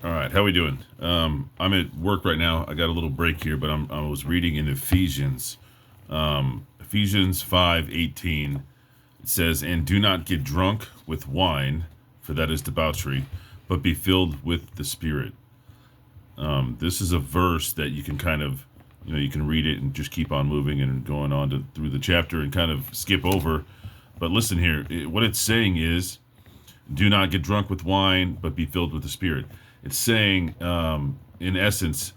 All right, how we doing? I'm at work right now. I got a little break here, but I was reading in Ephesians, Ephesians 5:18. It says, "And do not get drunk with wine, for that is debauchery, but be filled with the Spirit." This is a verse that you can kind of, you can read it and just keep on moving and going on through the chapter and kind of skip over. But listen here, what it's saying is, do not get drunk with wine, but be filled with the Spirit. It's saying, in essence,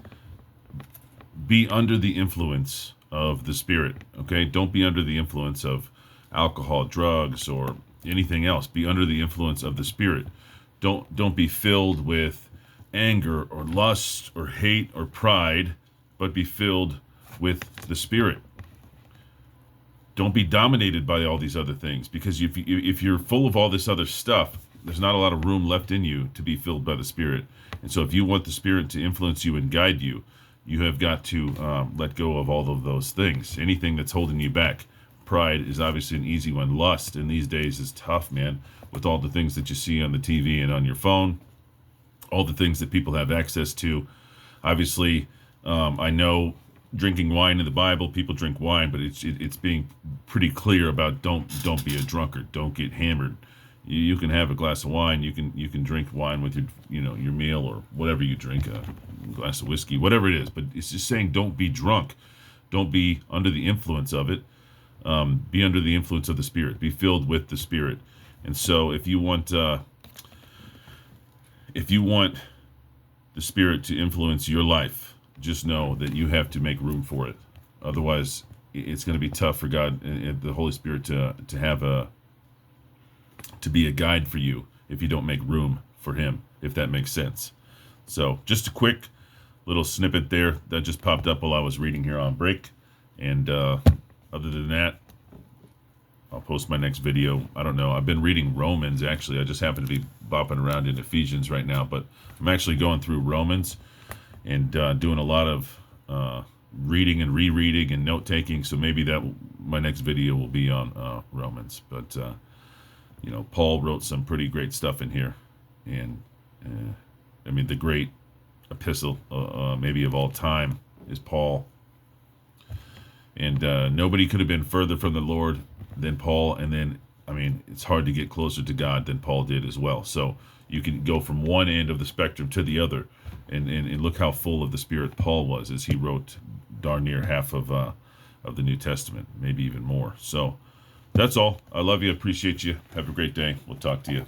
be under the influence of the Spirit. Okay, don't be under the influence of alcohol, drugs, or anything else. Be under the influence of the Spirit. Don't be filled with anger or lust or hate or pride, but be filled with the Spirit. Don't be dominated by all these other things, because if you're full of all this other stuff, there's not a lot of room left in you to be filled by the Spirit. And so if you want the Spirit to influence you and guide you, you have got to let go of all of those things. Anything that's holding you back. Pride is obviously an easy one. Lust in these days is tough, man, with all the things that you see on the TV and on your phone, all the things that people have access to. Obviously, I know drinking wine in the Bible, people drink wine, but it's being pretty clear about don't be a drunkard, don't get hammered. You can have a glass of wine, you can drink wine with your meal or whatever you drink, a glass of whiskey, whatever it is. But it's just saying don't be drunk, don't be under the influence of it. Be under the influence of the Spirit, be filled with the Spirit. And so if you want the Spirit to influence your life, just know that you have to make room for it. Otherwise, it's going to be tough for God and the Holy Spirit to be a guide for you if you don't make room for Him, if that makes sense. So, just a quick little snippet there that just popped up while I was reading here on break. And other than that, I'll post my next video. I don't know. I've been reading Romans, actually. I just happen to be bopping around in Ephesians right now, but I'm actually going through Romans and doing a lot of reading and rereading and note taking. So maybe my next video will be on Romans. But Paul wrote some pretty great stuff in here, and I mean the great epistle maybe of all time is Paul, and nobody could have been further from the Lord than Paul. And then, I mean, it's hard to get closer to God than Paul did as well. So you can go from one end of the spectrum to the other, and look how full of the Spirit Paul was as he wrote darn near half of the New Testament, maybe even more. So that's all. I love you. Appreciate you. Have a great day. We'll talk to you.